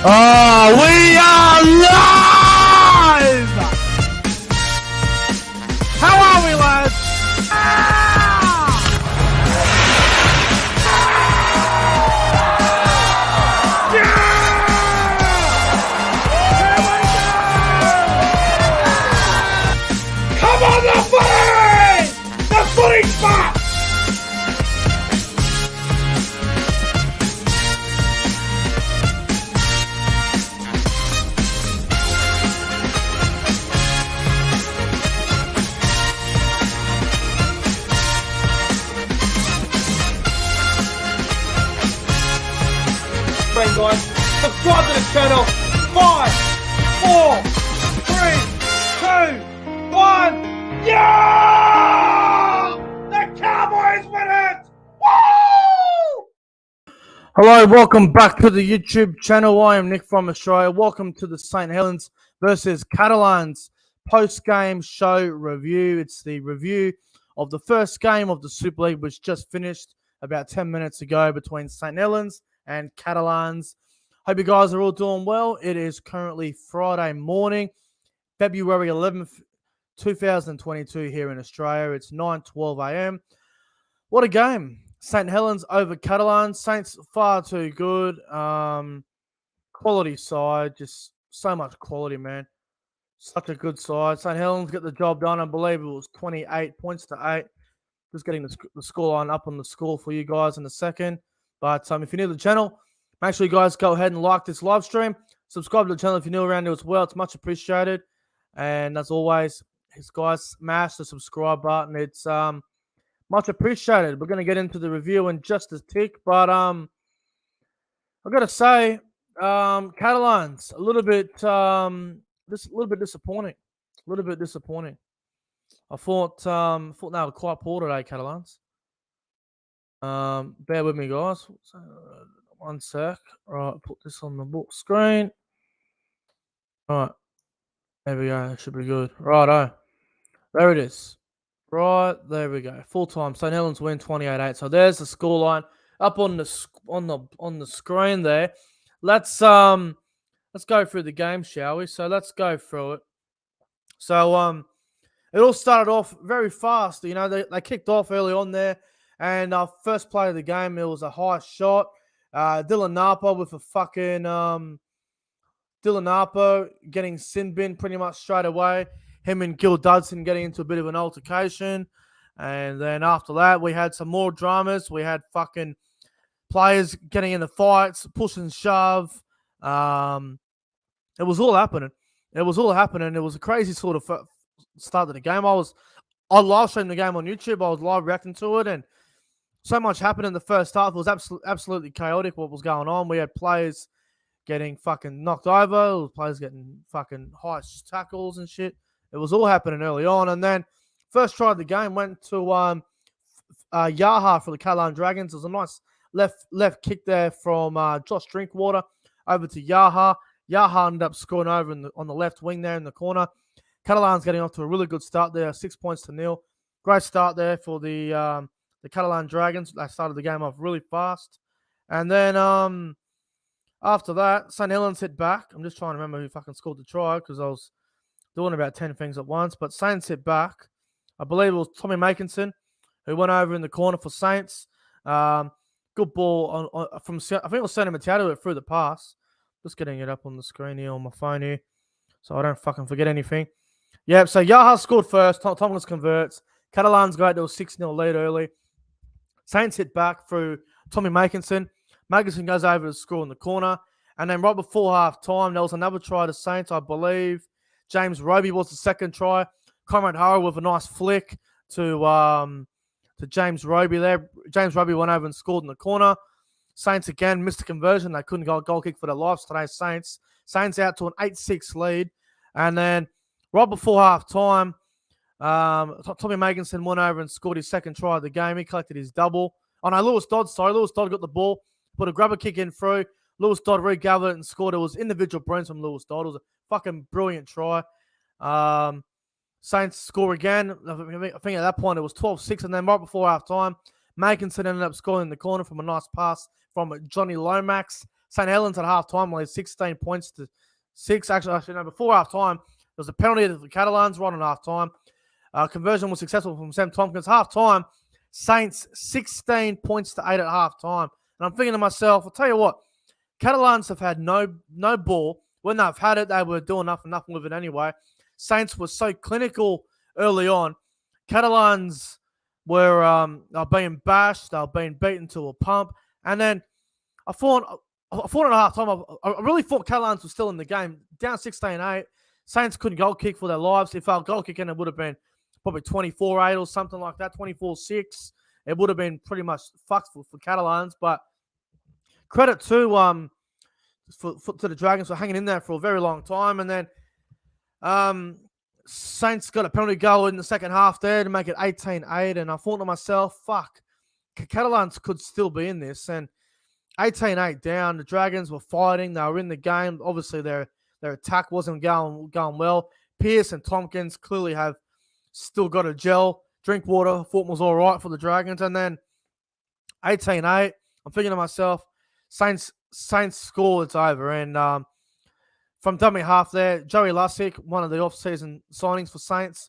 Oh, we are live! How are we, lads? Come on, the footy! The footy's back! Guys, subscribe to the channel. 5, 4, 3, 2, 1. Yeah! The Cowboys win it! Woo! Hello, welcome back to the YouTube channel. I am Nick from Australia. Welcome to the St. Helens versus Catalans post-game show review. It's the review of the first game of the Super League, which just finished about 10 minutes ago between St. Helens and Catalans. Hope you guys are all doing well. It is currently Friday morning, February 11th, 2022 here in Australia. It's 9:12 a.m. What a game. St. Helens over Catalans. Saints far too good. Quality side. Just so much quality, man. Such a good side. St. Helens get the job done. I believe it was 28 points to 8. Just getting the scoreline up on the score for you guys in a second. But if you're new to the channel, make sure you guys go ahead and like this live stream. Subscribe to the channel if you're new around here as well. It's much appreciated. And as always, guys, smash the subscribe button. It's much appreciated. We're going to get into the review in just a tick. But I've got to say, Catalans, a little bit disappointing. A little bit disappointing. I thought they were quite poor today, Catalans. Bear with me, guys. One sec. All right, put this on the book screen. All right. There we go. It should be good. Righto. There it is. Right, there we go. Full time. St. Helens win 28-8. So there's the scoreline up on the screen there. Let's go through the game, shall we? So let's go through it. So it all started off very fast. You know, they kicked off early on there. And our first play of the game, it was a high shot. Dylan Napa with a fucking Dylan Napa getting sin bin pretty much straight away. Him and Gil Dudson getting into a bit of an altercation. And then after that, we had some more dramas. We had fucking players getting into fights, push and shove. It was all happening. It was a crazy sort of start to the game. I live streamed the game on YouTube. I was live reacting to it, and so much happened in the first half. It was absolutely chaotic what was going on. We had players getting fucking knocked over. Players getting fucking high tackles and shit. It was all happening early on. And then first try of the game went to Yaha for the Catalan Dragons. It was a nice left kick there from Josh Drinkwater over to Yaha. Yaha ended up scoring over on the left wing there in the corner. Catalans getting off to a really good start there, 6 points to 0. Great start there for the Catalan Dragons. They started the game off really fast. And then after that, St. Helens hit back. I'm just trying to remember who fucking scored the try because I was doing about 10 things at once. But Saints hit back. I believe it was Tommy Makinson who went over in the corner for Saints. Good ball from, I think it was Sonny Matado who threw the pass. Just getting it up on the screen here on my phone here so I don't fucking forget anything. Yep, so Yaha scored first. Tomlins converts. Catalans go to a 6-0 lead early. Saints hit back through Tommy Makinson. Makinson goes over to score in the corner. And then right before half-time, there was another try to Saints, I believe. James Roby was the second try. Conrad Harrow with a nice flick to James Roby there. James Roby went over and scored in the corner. Saints again missed the conversion. They couldn't go goal kick for their lives today. Saints out to an 8-6 lead. And then right before half-time, Tommy Makinson went over and scored his second try of the game. He collected his double. Oh, no, Lewis Dodd got the ball, put a grubber kick in through. Lewis Dodd regathered it and scored. It was individual brilliance from Lewis Dodd. It was a fucking brilliant try. Saints score again. I think at that point it was 12-6. And then right before half-time, Makinson ended up scoring in the corner from a nice pass from Johnny Lomax. St. Helens at halftime led 16 points to 6. Actually, no, before halftime, there was a penalty to the Catalans right on halftime. Conversion was successful from Sam Tompkins. Halftime, Saints 16 points to 8 at halftime. And I'm thinking to myself, I'll tell you what, Catalans have had no ball. When they've had it, they were doing nothing with it anyway. Saints were so clinical early on. Catalans were being bashed. They were being beaten to a pump. And then I thought at halftime, I really thought Catalans were still in the game. Down 16-8. Saints couldn't goal kick for their lives. If they were goal kicking, it would have been probably 24-8 or something like that, 24-6. It would have been pretty much fucked for Catalans. But credit to the Dragons for hanging in there for a very long time. And then Saints got a penalty goal in the second half there to make it 18-8. And I thought to myself, fuck, Catalans could still be in this. And 18-8 down, the Dragons were fighting. They were in the game. Obviously, their attack wasn't going well. Pearce and Tompkins clearly have still got a gel. Drinkwater, thought was all right for the Dragons. And then 18-8, I'm thinking to myself, Saints score, it's over. And from dummy half there, Joey Lussick, one of the off-season signings for Saints,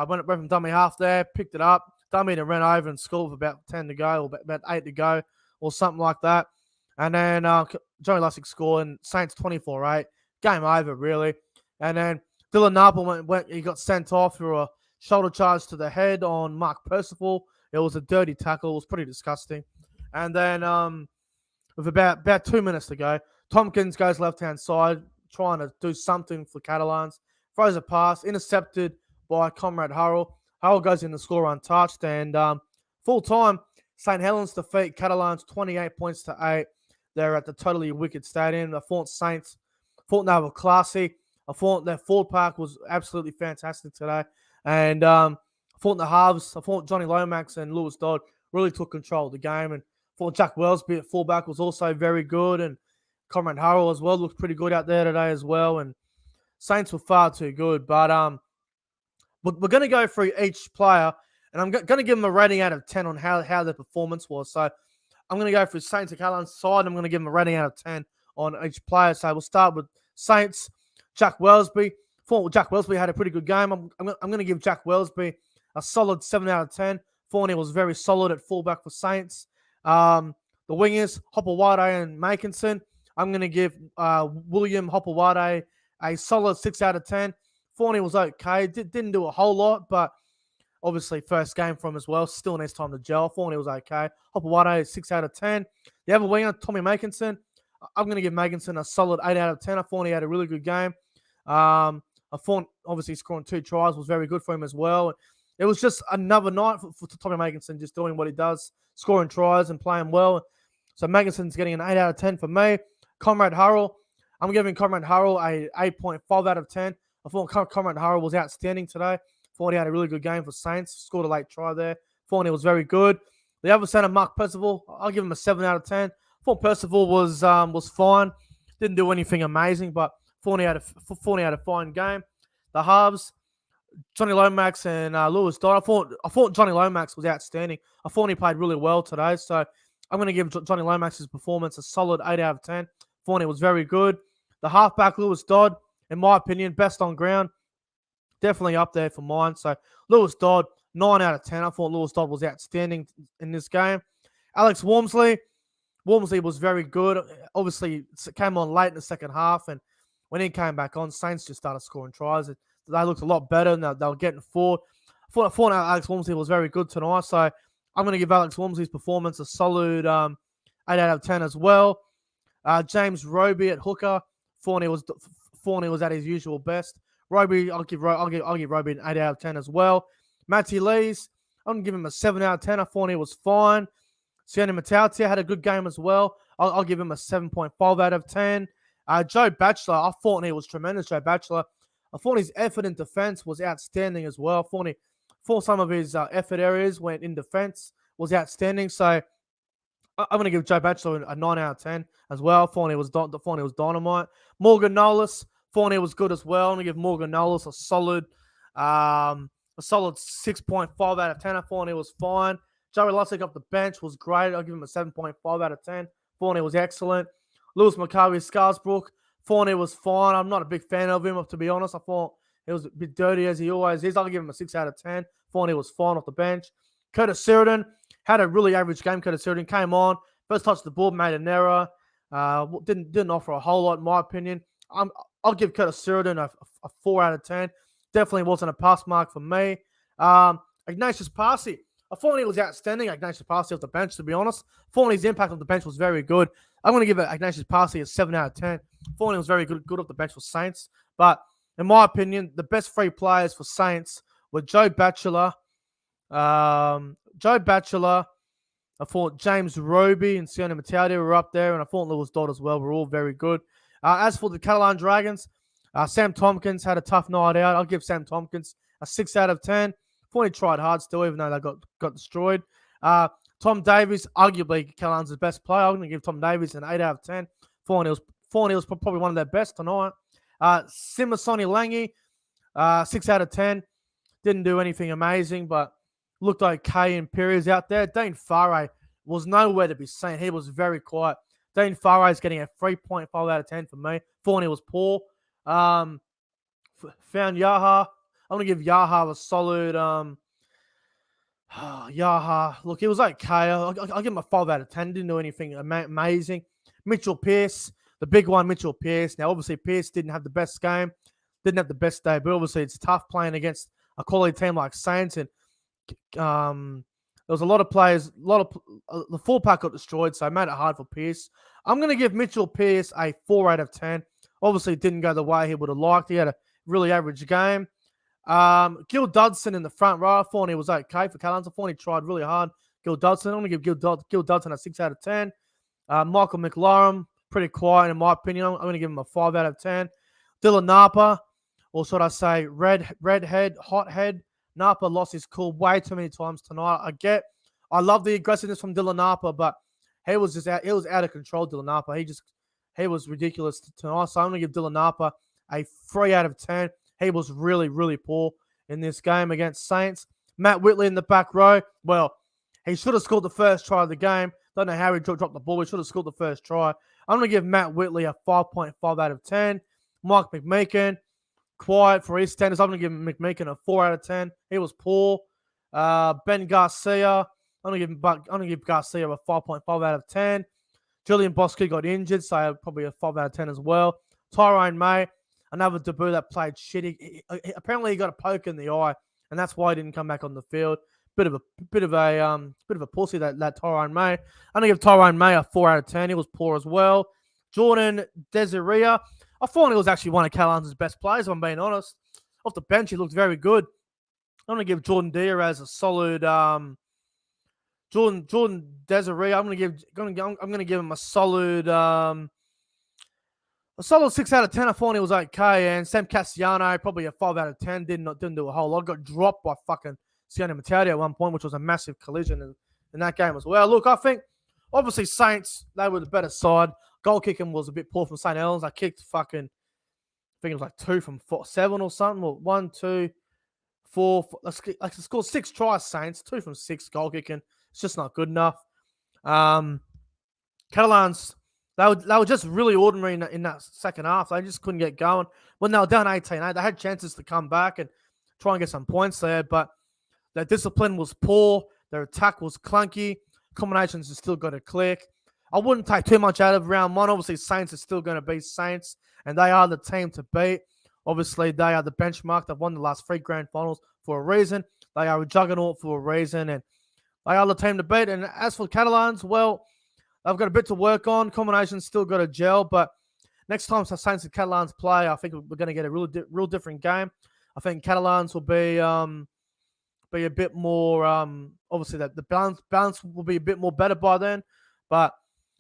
went from dummy half there, picked it up, dummied and ran over and scored with about 10 to go, or about 8 to go, or something like that. And then Joey Lussick scored, and Saints 24-8. Game over, really. And then Dylan Narple he got sent off for a shoulder charge to the head on Mark Percival. It was a dirty tackle. It was pretty disgusting. And then with about 2 minutes to go, Tompkins goes left-hand side, trying to do something for Catalans. Throws a pass, intercepted by Comrade Hurrell. Hurrell goes in the score untouched. And full time, St. Helens defeat Catalans 28 points to 8. They're at the totally wicked stadium. I thought Saints they were classy. I thought their forward pack was absolutely fantastic today. And I thought the halves, I thought Johnny Lomax and Lewis Dodd really took control of the game. And I thought Jack Wellsby at fullback was also very good. And Comrade Hurrell as well looked pretty good out there today as well. And Saints were far too good. But we're going to go through each player. And I'm going to give them a rating out of 10 on how their performance was. So I'm going to go through Saints and Catalans side. I'm going to give them a rating out of 10 on each player. So we'll start with Saints, Jack Wellsby. Thought Jack Wellsby had a pretty good game. I'm going to give Jack Wellsby a solid 7 out of 10. Thought he was very solid at fullback for Saints. The wingers, Hopewade and Makinson. I'm going to give William Hopewade a solid 6 out of 10. Thought he was okay. Didn't do a whole lot, but obviously first game from as well. Still needs time to gel. Thought he was okay. Hopewade, 6 out of 10. The other winger, Tommy Makinson. I'm going to give Makinson a solid 8 out of 10. I thought he had a really good game. I thought, obviously, scoring 2 tries was very good for him as well. It was just another night for Tommy Makinson, just doing what he does, scoring tries and playing well. So Makinson's getting an 8 out of 10 for me. Comrade Hurrell, I'm giving Comrade Hurrell a 8.5 out of 10. I thought Comrade Hurrell was outstanding today. Thought he had a really good game for Saints. Scored a late try there. Thought he was very good. The other center, Mark Percival, I'll give him a 7 out of 10. Thought Percival was fine. Didn't do anything amazing, but thought he had a fine game. The halves, Johnny Lomax and Lewis Dodd. I thought Johnny Lomax was outstanding. I thought he played really well today. So I'm going to give Johnny Lomax's performance a solid 8 out of 10. Thought he was very good. The halfback, Lewis Dodd, in my opinion, best on ground. Definitely up there for mine. So Lewis Dodd, 9 out of 10. I thought Lewis Dodd was outstanding in this game. Alex Walmsley was very good. Obviously, came on late in the second half, and when he came back on, Saints just started scoring tries. They looked a lot better, and they were getting forward. I thought Alex Walmsley was very good tonight, so I'm going to give Alex Walmsley's performance a solid 8 out of 10 as well. James Roby at hooker, thought he was at his usual best. Roby, I'll give Roby an 8 out of 10 as well. Matty Lees, I'm going to give him a 7 out of 10. I thought he was fine. Sione Matautia had a good game as well. I'll give him a 7.5 out of 10. Joe Batchelor, I thought he was tremendous, Joe Batchelor. I thought his effort in defense was outstanding as well. I thought some of his effort areas went in defense was outstanding. So I'm going to give Joe Batchelor a 9 out of 10 as well. I thought he was dynamite. Morgan Nollis, thought he was good as well. I'm going to give Morgan Nollis a solid 6.5 out of 10. I thought he was fine. Joey Lussick off the bench was great. I'll give him a 7.5 out of 10. Thought he was excellent. Lewis McCarvey, Scarsbrook. Fournier was fine. I'm not a big fan of him, to be honest. I thought he was a bit dirty as he always is. I'll give him a 6 out of 10. Fournier was fine off the bench. Curtis Sheridan had a really average game. Curtis Sheridan came on, first touched the ball, made an error. Didn't offer a whole lot, in my opinion. I'll give Curtis Sheridan a 4 out of 10. Definitely wasn't a pass mark for me. Ignatius Parsi. I thought he was outstanding, Ignatius Parsi off the bench, to be honest. Fournier's impact on the bench was very good. I'm going to give Ignatius Parsi a 7 out of 10. Fournier was very good off the bench for Saints. But in my opinion, the best 3 players for Saints were Joe Batchelor. I thought James Roby and Sione Mataudia were up there, and I thought Lewis Dodd as well were all very good. As for the Catalan Dragons, Sam Tompkins had a tough night out. I'll give Sam Tompkins a 6 out of 10. Thought he tried hard still, even though they got destroyed. Tom Davies, arguably Catalans' best player. I'm going to give Tom Davies an 8 out of 10. Thought he was probably one of their best tonight. Simasoni Langi, 6 out of 10. Didn't do anything amazing, but looked okay in periods out there. Dean Farre was nowhere to be seen. He was very quiet. Dean Farre is getting a 3.5 out of 10 for me. Thought he was poor. Found Yaha. I'm going to give Yaha a solid... Yaha. Look, he was okay. I'll give him a 5 out of 10. Didn't do anything amazing. Mitchell Pearce, the big one, Mitchell Pearce. Now, obviously, Pearce didn't have the best game. Didn't have the best day, but obviously, it's tough playing against a quality team like Saints. And there was a lot of players, the full-pack got destroyed, so it made it hard for Pearce. I'm going to give Mitchell Pearce a 4 out of 10. Obviously, it didn't go the way he would have liked. He had a really average game. Gil Dudson in the front row. I thought he was okay for Catalans. I thought he tried really hard. Gil Dudson. I'm going to give Gil Dudson a 6 out of 10. Michael McLaren, pretty quiet in my opinion. I'm going to give him a 5 out of 10. Dylan Napa, or should I say hothead. Napa lost his cool way too many times tonight. I love the aggressiveness from Dylan Napa, but he was out of control, Dylan Napa. He was ridiculous tonight. So I'm going to give Dylan Napa a 3 out of 10. He was really, really poor in this game against Saints. Matt Whitley in the back row. Well, he should have scored the first try of the game. Don't know how he dropped the ball. He should have scored the first try. I'm going to give Matt Whitley a 5.5 out of 10. Mike McMeekin, quiet for his standards. I'm going to give McMeekin a 4 out of 10. He was poor. Ben Garcia. I'm going to give Garcia a 5.5 out of 10. Julian Bosque got injured, so probably a 5 out of 10 as well. Tyrone May, another debut that played shit. Apparently he got a poke in the eye, and that's why he didn't come back on the field. Bit of a pussy that Tyrone May. I'm gonna give Tyrone May a 4 out of 10. He was poor as well. Jordan Desirea, I thought he was actually one of Catalans' best players, if I'm being honest. Off the bench, he looked very good. I'm gonna give Jordan Diaz a solid Jordan Desirea. I'm gonna give him a solid 6 out of 10. I thought he was okay. And Sam Cassiano, probably a 5 out of 10. Didn't do a whole lot. Got dropped by fucking Sione Mataudia at one point, which was a massive collision in that game as well. Look, I think, obviously, Saints, they were the better side. Goal kicking was a bit poor from St.Helens. I kicked fucking, I think it was 2 from 7 or something. Or 1, 2, 4. I scored 6 tries, Saints. 2 from 6 goal kicking. It's just not good enough. Catalans, they were just really ordinary in that second half. They just couldn't get going. When they were down 18-8, they had chances to come back and try and get some points there, but their discipline was poor. Their attack was clunky. Combinations have still got to click. I wouldn't take too much out of round 1. Obviously, Saints are still going to be Saints, and they are the team to beat. Obviously, they are the benchmark. They've won the last 3 grand finals for a reason. They are a juggernaut for a reason, and they are the team to beat. And as for Catalans, well, they've got a bit to work on. Combinations still got to gel, but next time Saints and Catalans play, I think we're going to get a real different game. I think Catalans will be a bit more, obviously the balance will be a bit more better by then, but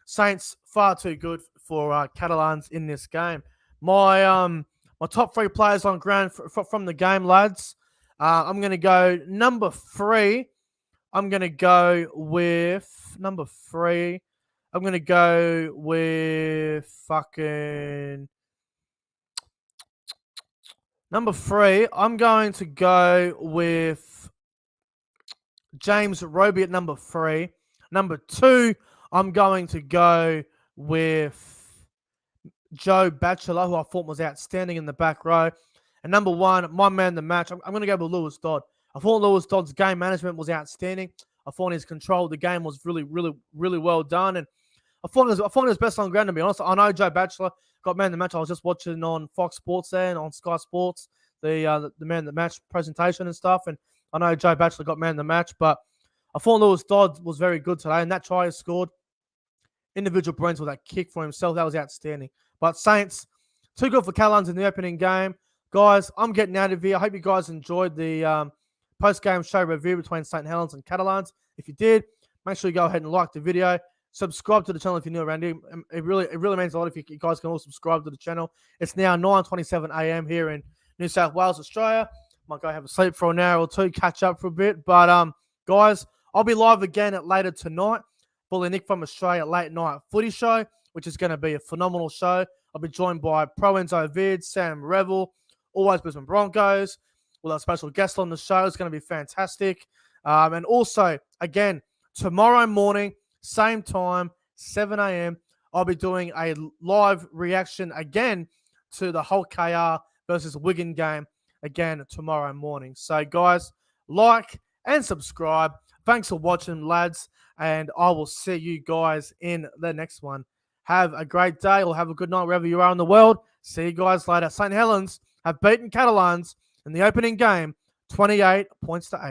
Saints far too good for Catalans in this game. My top 3 players on ground from the game, lads. I'm going to go number 3. I'm going to go with number 3. I'm going to go with fucking number 3. I'm going to go with James Roby at number 3. Number 2, I'm going to go with Joe Batchelor, who I thought was outstanding in the back row. And number one, my man of the match, I'm going to go with Lewis Dodd. I thought Lewis Dodd's game management was outstanding. I thought his control of the game was really, really, really well done. And I thought it was best on ground, to be honest. I know Joe Batchelor got man of the match. I was just watching on Fox Sports there and on Sky Sports, the man of the match presentation and stuff. And I know Joe Batchelor got man of the match, but I thought Lewis Dodd was very good today. And that try he scored, individual brains with that kick for himself, that was outstanding. But Saints, too good for Catalans in the opening game. Guys, I'm getting out of here. I hope you guys enjoyed the post-game show review between St. Helens and Catalans. If you did, make sure you go ahead and like the video. Subscribe to the channel if you're new around here. It really means a lot if you guys can all subscribe to the channel. It's now 9:27 a.m. here in New South Wales, Australia. Might go have a sleep for an hour or two, catch up for a bit. But guys, I'll be live again at later tonight for the Nick from Australia late night footy show, which is going to be a phenomenal show. I'll be joined by Pro Enzo Vid, Sam Revel, Always Brisbane Broncos. We'll have a special guest on the show. It's going to be fantastic. And also, again, tomorrow morning, same time, 7 a.m., I'll be doing a live reaction again to the Hull KR versus Wigan game again tomorrow morning. So, guys, like and subscribe. Thanks for watching, lads, and I will see you guys in the next one. Have a great day or have a good night wherever you are in the world. See you guys later. St. Helens have beaten Catalans in the opening game, 28 points to 8.